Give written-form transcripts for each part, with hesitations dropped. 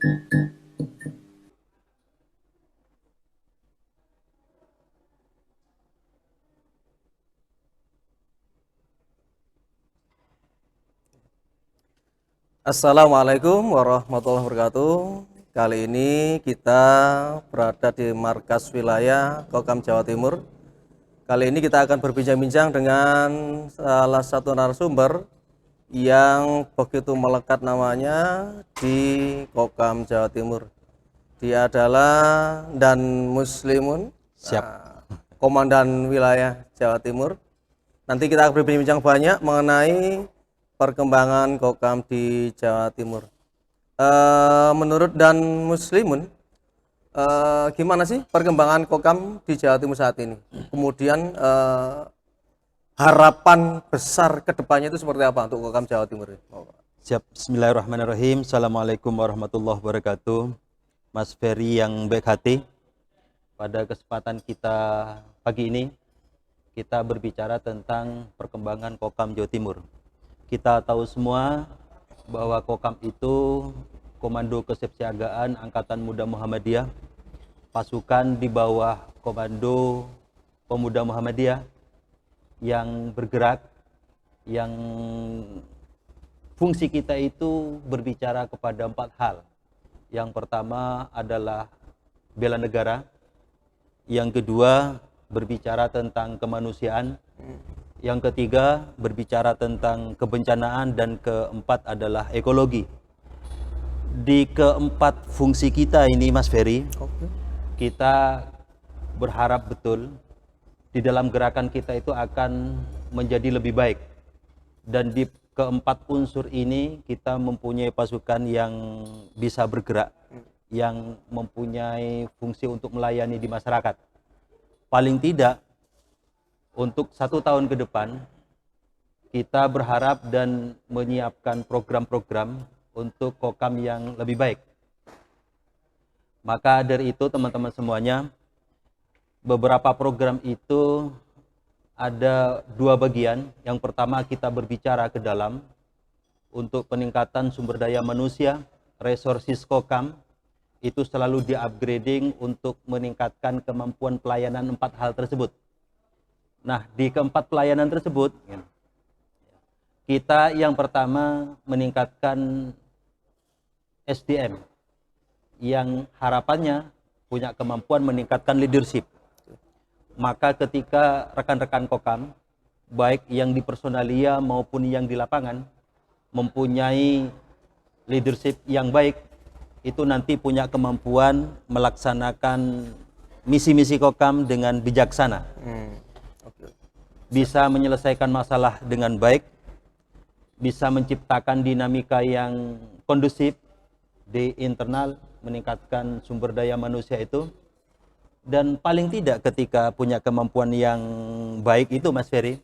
Assalamualaikum warahmatullahi wabarakatuh. Kali ini kita berada di markas wilayah Kokam Jawa Timur. Kali ini kita akan berbincang-bincang dengan salah satu narasumber yang begitu melekat namanya di Kokam Jawa Timur. Dia adalah Dan Muslimun, Komandan wilayah Jawa Timur. Nanti kita akan berbincang banyak mengenai perkembangan Kokam di Jawa Timur. Menurut Dan Muslimun, gimana sih perkembangan Kokam di Jawa Timur saat ini? Kemudian harapan besar kedepannya itu seperti apa untuk Kokam Jawa Timur? Siap, bismillahirrahmanirrahim. Assalamualaikum warahmatullahi wabarakatuh. Mas Ferry yang baik hati, pada kesempatan kita pagi ini, kita berbicara tentang perkembangan Kokam Jawa Timur. Kita tahu semua bahwa Kokam itu Komando Kesiapsiagaan Angkatan Muda Muhammadiyah, pasukan di bawah Komando Pemuda Muhammadiyah yang bergerak, yang fungsi kita itu berbicara kepada 4 hal. Yang pertama adalah bela negara, yang kedua berbicara tentang kemanusiaan, yang ketiga berbicara tentang kebencanaan, dan keempat adalah ekologi. Di keempat fungsi kita ini, Mas Ferry, kita berharap betul di dalam gerakan kita itu akan menjadi lebih baik. Dan di keempat unsur ini kita mempunyai pasukan yang bisa bergerak, yang mempunyai fungsi untuk melayani di masyarakat. Paling tidak untuk 1 tahun ke depan, kita berharap dan menyiapkan program-program untuk Kokam yang lebih baik. Maka dari itu teman-teman semuanya, beberapa program itu ada 2 bagian. Yang pertama kita berbicara ke dalam untuk peningkatan sumber daya manusia, resources Kokam, itu selalu di-upgrading untuk meningkatkan kemampuan pelayanan 4 hal tersebut. Nah, di keempat pelayanan tersebut, kita yang pertama meningkatkan SDM, yang harapannya punya kemampuan meningkatkan leadership. Maka ketika rekan-rekan Kokam, baik yang di personalia maupun yang di lapangan, mempunyai leadership yang baik, itu nanti punya kemampuan melaksanakan misi-misi Kokam dengan bijaksana. Bisa menyelesaikan masalah dengan baik, bisa menciptakan dinamika yang kondusif di internal, meningkatkan sumber daya manusia itu, dan paling tidak ketika punya kemampuan yang baik itu, Mas Ferry,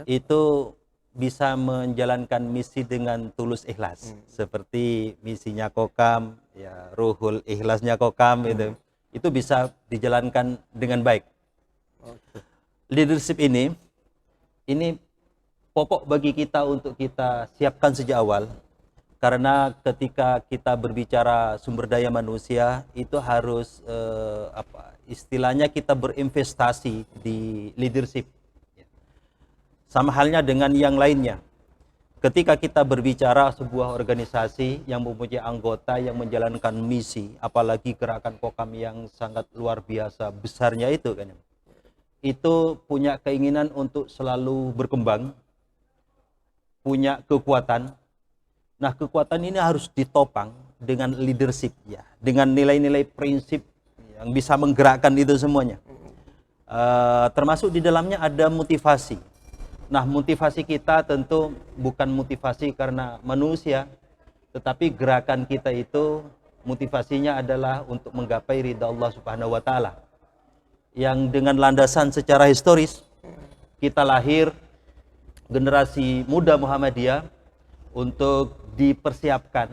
itu bisa menjalankan misi dengan tulus ikhlas, seperti misinya Kokam, ya, ruhul ikhlasnya Kokam, itu bisa dijalankan dengan baik. Leadership ini pokok bagi kita untuk kita siapkan sejak awal, karena ketika kita berbicara sumber daya manusia itu harus istilahnya kita berinvestasi di leadership. Sama halnya dengan yang lainnya. Ketika kita berbicara sebuah organisasi yang mempunyai anggota yang menjalankan misi, apalagi gerakan Kokam yang sangat luar biasa besarnya itu kan, itu punya keinginan untuk selalu berkembang, punya kekuatan. Nah, kekuatan ini harus ditopang dengan leadership, ya, dengan nilai-nilai prinsip yang bisa menggerakkan itu semuanya. Termasuk di dalamnya ada motivasi. Nah, motivasi kita tentu bukan motivasi karena manusia, tetapi gerakan kita itu motivasinya adalah untuk menggapai ridha Allah Subhanahu wa Ta'ala. Yang dengan landasan secara historis, kita lahir generasi muda Muhammadiyah untuk dipersiapkan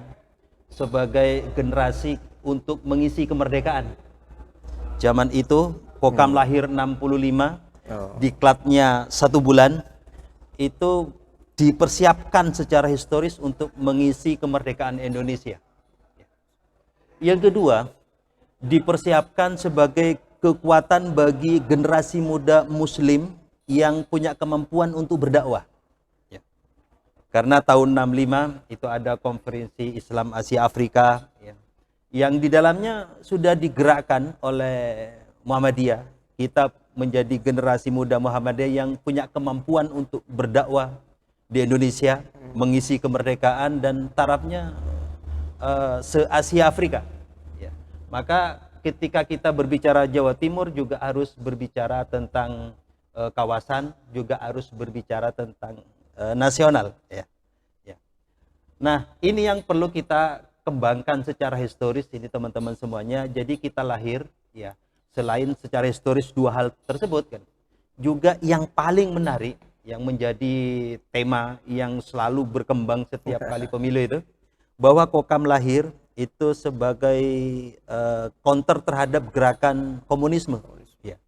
sebagai generasi untuk mengisi kemerdekaan. Zaman itu Kokam lahir 65, diklatnya 1 bulan, itu dipersiapkan secara historis untuk mengisi kemerdekaan Indonesia. Yang kedua, dipersiapkan sebagai kekuatan bagi generasi muda Muslim yang punya kemampuan untuk berdakwah. Ya. Karena tahun 65 itu ada konferensi Islam Asia Afrika, ya, yang di dalamnya sudah digerakkan oleh Muhammadiyah. Kita menjadi generasi muda Muhammadiyah yang punya kemampuan untuk berdakwah di Indonesia, mengisi kemerdekaan dan tarafnya se-Asia Afrika. Ya. Maka ketika kita berbicara Jawa Timur juga harus berbicara tentang kawasan, juga harus berbicara tentang nasional. Ya. Ya. Nah, ini yang perlu kita kembangkan secara historis ini teman-teman semuanya. Jadi kita lahir, ya, selain secara historis dua hal tersebut kan, juga yang paling menarik, yang menjadi tema yang selalu berkembang setiap kali pemilu itu, bahwa Kokam lahir itu sebagai counter terhadap gerakan komunisme, ya.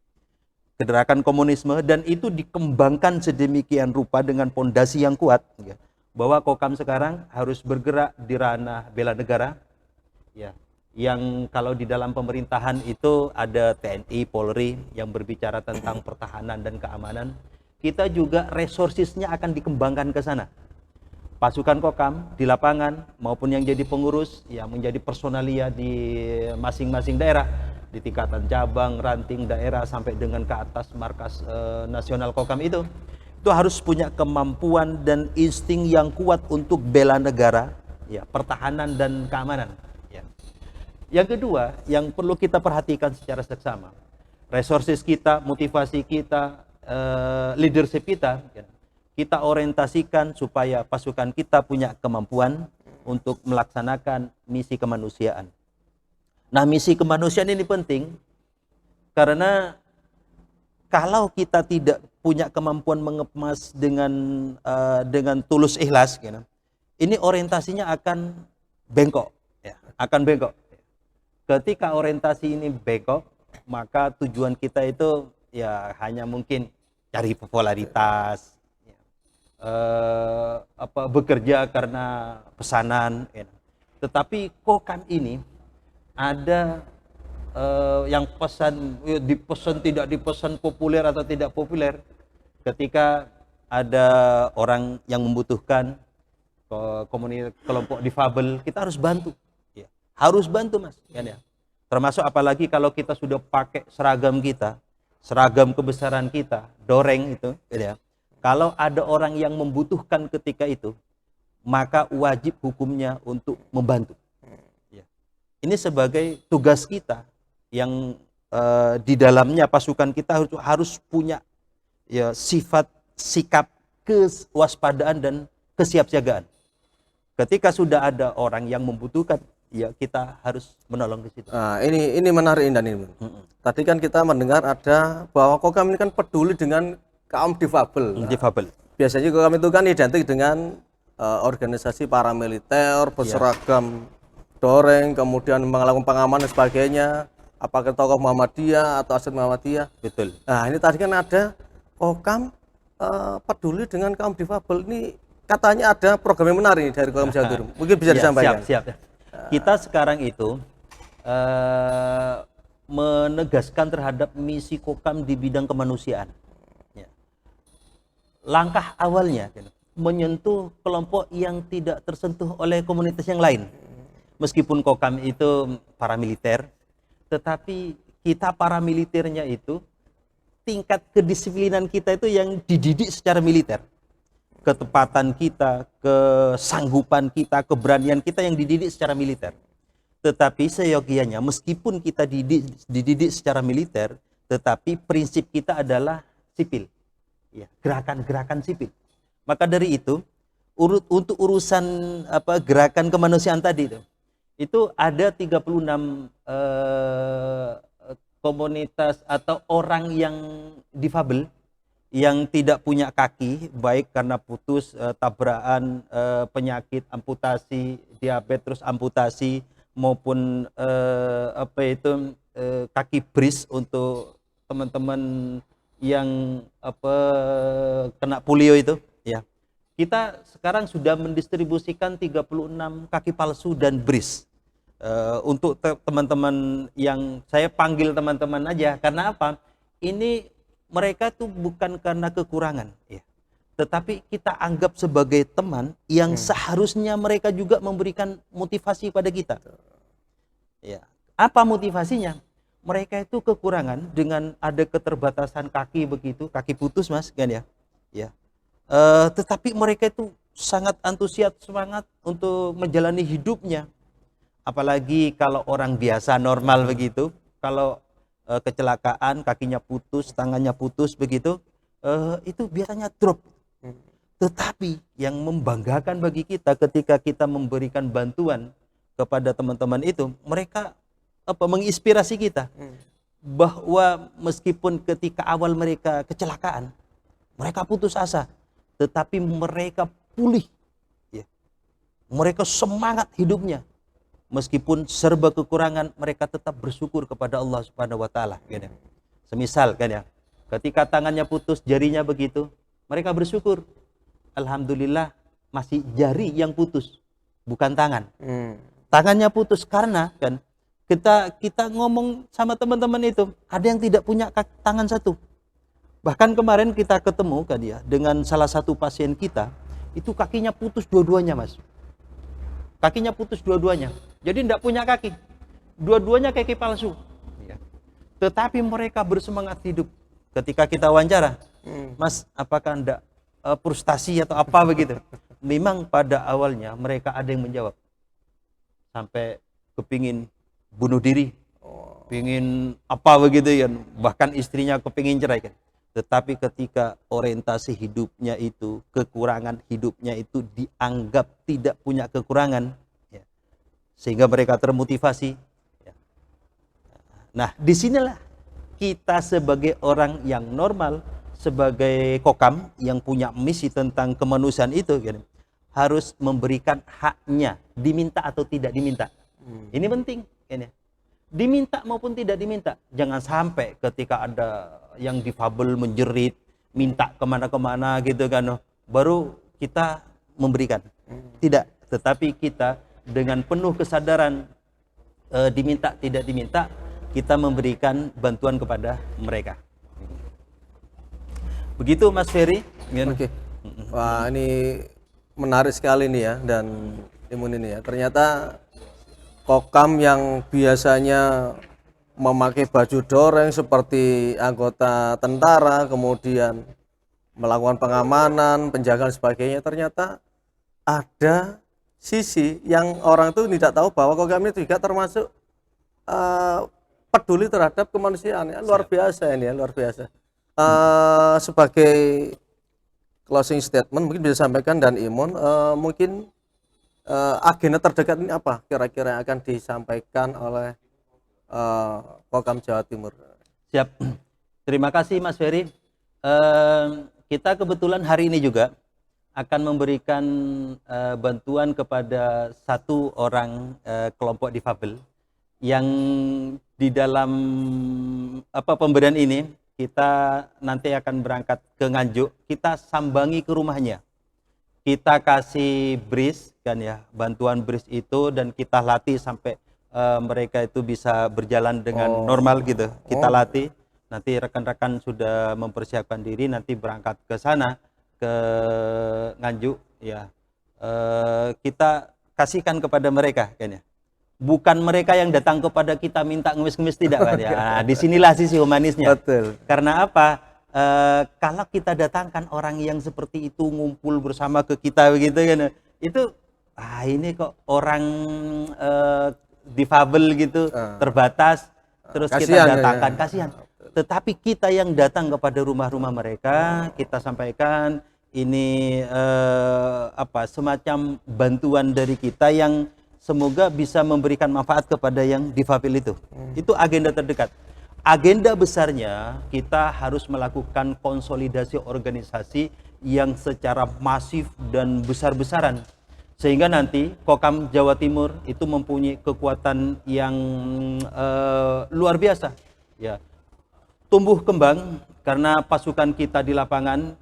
Gerakan komunisme, dan itu dikembangkan sedemikian rupa dengan pondasi yang kuat, ya, bahwa Kokam sekarang harus bergerak di ranah bela negara, ya, yang kalau di dalam pemerintahan itu ada TNI, Polri yang berbicara tentang pertahanan dan keamanan. Kita juga resourcesnya akan dikembangkan ke sana. Pasukan Kokam di lapangan maupun yang jadi pengurus, yang menjadi personalia di masing-masing daerah, di tingkatan cabang, ranting, daerah sampai dengan ke atas markas nasional Kokam itu harus punya kemampuan dan insting yang kuat untuk bela negara, ya, pertahanan dan keamanan. Ya. Yang kedua, yang perlu kita perhatikan secara seksama, resources kita, motivasi kita, leadership kita, ya, kita orientasikan supaya pasukan kita punya kemampuan untuk melaksanakan misi kemanusiaan. Nah, misi kemanusiaan ini penting karena kalau kita tidak punya kemampuan mengemas dengan tulus ikhlas, gitu, ini orientasinya akan bengkok, ya, akan bengkok. Ketika orientasi ini bengkok, maka tujuan kita itu ya hanya mungkin cari popularitas, bekerja karena pesanan, ya. Tetapi Kokam ini ada yang pesan, dipesan tidak dipesan populer atau tidak populer. Ketika ada orang yang membutuhkan, komunitas kelompok difabel, kita harus bantu, ya. Harus bantu, Mas, ya. Termasuk apalagi kalau kita sudah pakai seragam kita, seragam kebesaran kita, doreng itu, ya. Kalau ada orang yang membutuhkan ketika itu, maka wajib hukumnya untuk membantu. Ya. Ini sebagai tugas kita yang di dalamnya pasukan kita harus punya, ya, sifat, sikap kewaspadaan dan kesiapsiagaan. Ketika sudah ada orang yang membutuhkan, ya kita harus menolong di situ. Nah, ini menarik Indan ini. Tadi kan kita mendengar ada bahwa Kokam ini kan peduli dengan kaum difabel. Difabel. Biasanya Kokam itu kan identik dengan organisasi paramiliter, berseragam doreng, kemudian melakukan pengamanan dan sebagainya. Apakah tokoh Muhammadiyah atau aset Muhammadiyah? Betul. Nah, ini tadi kan ada Kokam peduli dengan kaum difabel. Ini katanya ada program yang menarik dari Kokam Jawa Timur. Mungkin bisa disampaikan. Siap. Kita sekarang itu menegaskan terhadap misi Kokam di bidang kemanusiaan. Ya. Langkah awalnya menyentuh kelompok yang tidak tersentuh oleh komunitas yang lain. Meskipun Kokam itu paramiliter, tetapi kita paramiliternya itu tingkat kedisiplinan kita itu yang dididik secara militer. Ketepatan kita, kesanggupan kita, keberanian kita yang dididik secara militer. Tetapi seyogianya meskipun kita dididik secara militer, tetapi prinsip kita adalah sipil. Ya, gerakan-gerakan sipil. Maka dari itu, untuk urusan gerakan kemanusiaan tadi itu ada 36 komunitas atau orang yang difabel, yang tidak punya kaki, baik karena putus, tabrakan, penyakit, amputasi, diabetes terus amputasi, maupun kaki bris untuk teman-teman yang kena polio itu, ya. Kita sekarang sudah mendistribusikan 36 kaki palsu dan bris Untuk teman-teman yang saya panggil teman-teman aja, karena apa? Ini mereka tuh bukan karena kekurangan, ya, tetapi kita anggap sebagai teman yang seharusnya mereka juga memberikan motivasi pada kita. Ya. Apa motivasinya? Mereka itu kekurangan dengan ada keterbatasan kaki begitu, kaki putus mas, kan ya? Ya. Tetapi mereka itu sangat antusias, semangat untuk menjalani hidupnya. Apalagi kalau orang biasa normal begitu, kalau kecelakaan, kakinya putus, tangannya putus begitu, itu biasanya drop. Tetapi yang membanggakan bagi kita ketika kita memberikan bantuan kepada teman-teman itu, mereka menginspirasi kita bahwa meskipun ketika awal mereka kecelakaan, mereka putus asa, tetapi mereka pulih, ya. Mereka semangat hidupnya. Meskipun serba kekurangan, mereka tetap bersyukur kepada Allah Subhanahu wa taala, kan ya. Semisal kan ya, ketika tangannya putus, jarinya begitu, mereka bersyukur. Alhamdulillah masih jari yang putus, bukan tangan. Tangannya putus karena kan kita ngomong sama teman-teman itu, ada yang tidak punya tangan satu. Bahkan kemarin kita ketemu kan ya dengan salah satu pasien kita, itu kakinya putus dua-duanya mas. Kakinya putus dua-duanya, jadi tidak punya kaki, dua-duanya kaki palsu. Tetapi mereka bersemangat hidup. Ketika kita wawancara, mas apakah anda frustasi atau apa begitu? Memang pada awalnya mereka ada yang menjawab, sampai kepingin bunuh diri, pingin apa begitu ya, bahkan istrinya kepingin cerai kan. Tetapi ketika orientasi hidupnya itu, kekurangan hidupnya itu dianggap tidak punya kekurangan, ya, sehingga mereka termotivasi. Ya. Nah, disinilah kita sebagai orang yang normal, sebagai kokam yang punya misi tentang kemanusiaan itu, ya, harus memberikan haknya, diminta atau tidak diminta. Ini penting, ya. Diminta maupun tidak diminta. Jangan sampai ketika ada yang difabel menjerit, minta kemana-kemana gitu kan, baru kita memberikan. Tidak, tetapi kita dengan penuh kesadaran diminta tidak diminta, kita memberikan bantuan kepada mereka. Begitu Mas Ferry. Oke. Wah, ini menarik sekali nih ya, dan Imun ini ya. Ternyata kokam yang biasanya memakai baju doreng seperti anggota tentara, kemudian melakukan pengamanan, penjagaan sebagainya, ternyata ada sisi yang orang itu tidak tahu bahwa kokam itu juga termasuk peduli terhadap kemanusiaan. Ya, luar biasa ini ya, luar biasa. Sebagai closing statement mungkin bisa sampaikan, dan Imun mungkin agenda terdekat ini apa kira-kira yang akan disampaikan oleh Kokam Jawa Timur? Siap. Terima kasih Mas Ferry. Kita kebetulan hari ini juga akan memberikan bantuan kepada satu orang kelompok difabel yang di dalam pemberian ini kita nanti akan berangkat ke Nganjuk, kita sambangi ke rumahnya. Kita kasih bris kan ya, bantuan bris itu, dan kita latih sampai mereka itu bisa berjalan dengan normal gitu. Kita latih, nanti rekan-rekan sudah mempersiapkan diri, nanti berangkat ke sana, ke Nganjuk ya. Kita kasihkan kepada mereka kan ya. Bukan mereka yang datang kepada kita minta ngemis-ngemis, tidak kan ya. Nah, disinilah sisi humanisnya. Betul. Karena apa? Kalau kita datangkan orang yang seperti itu ngumpul bersama ke kita begitu kan, itu ini kok orang difabel gitu, terbatas, terus kasihan, kita datangkan, ya. kasihan. Tetapi kita yang datang kepada rumah-rumah mereka, kita sampaikan ini semacam bantuan dari kita yang semoga bisa memberikan manfaat kepada yang difabel itu. Itu agenda terdekat. Agenda besarnya kita harus melakukan konsolidasi organisasi yang secara masif dan besar-besaran, sehingga nanti Kokam Jawa Timur itu mempunyai kekuatan yang luar biasa ya, tumbuh kembang karena pasukan kita di lapangan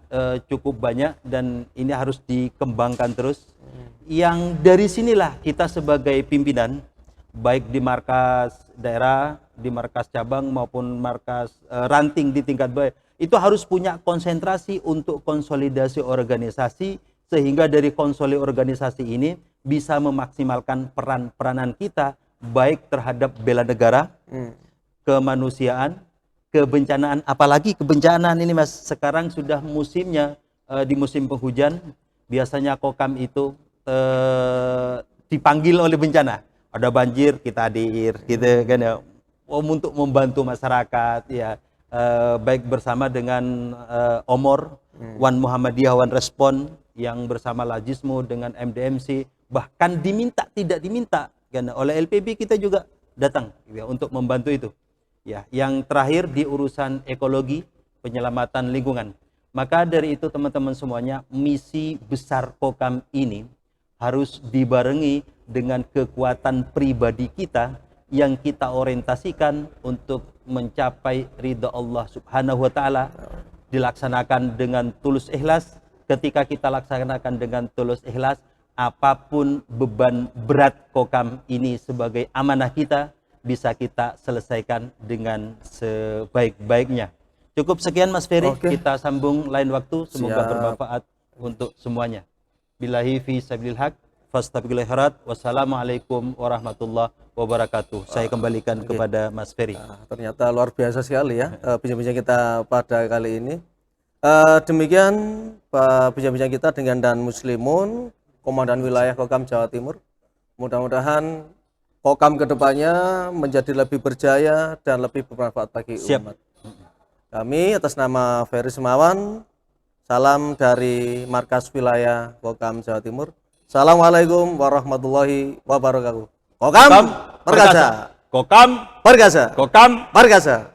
cukup banyak, dan ini harus dikembangkan terus. Yang dari sinilah kita sebagai pimpinan baik di markas daerah, di markas cabang maupun markas ranting di tingkat bawah, itu harus punya konsentrasi untuk konsolidasi organisasi, sehingga dari konsolidasi organisasi ini bisa memaksimalkan peranan kita baik terhadap bela negara, kemanusiaan, kebencanaan, apalagi kebencanaan ini Mas, sekarang sudah musimnya, di musim penghujan biasanya Kokam itu dipanggil oleh bencana, ada banjir kita hadir gitu kan ya, untuk membantu masyarakat ya, baik bersama dengan Omor Wan Muhammadiyah Wan Respon yang bersama Lajismo dengan MDMC, bahkan diminta tidak diminta kan oleh LPB kita juga datang ya, untuk membantu itu ya. Yang terakhir di urusan ekologi, penyelamatan lingkungan. Maka dari itu teman-teman semuanya, misi besar Kokam ini harus dibarengi dengan kekuatan pribadi kita yang kita orientasikan untuk mencapai ridha Allah Subhanahu wa taala, dilaksanakan dengan tulus ikhlas. Ketika kita laksanakan dengan tulus ikhlas, apapun beban berat Kokam ini sebagai amanah kita bisa kita selesaikan dengan sebaik-baiknya. Cukup sekian Mas Ferry, kita sambung lain waktu, semoga bermanfaat untuk semuanya. Billahi fi sabilil haq, fastabiqul khairat. Wassalamualaikum warahmatullahi wabarakatuh. Saya kembalikan kepada Mas Ferry. Ternyata luar biasa sekali ya bincang-bincang kita pada kali ini. Demikian bincang-bincang kita dengan Dan Muslimun, Komandan Wilayah Kokam Jawa Timur. Mudah-mudahan Kokam kedepannya menjadi lebih berjaya dan lebih bermanfaat bagi umat. Kami atas nama Ferry Semawan, salam dari Markas Wilayah Kokam Jawa Timur. Assalamualaikum warahmatullahi wabarakatuh. Kokam berkasa. Kokam Berkasa. Kokam Berkasa.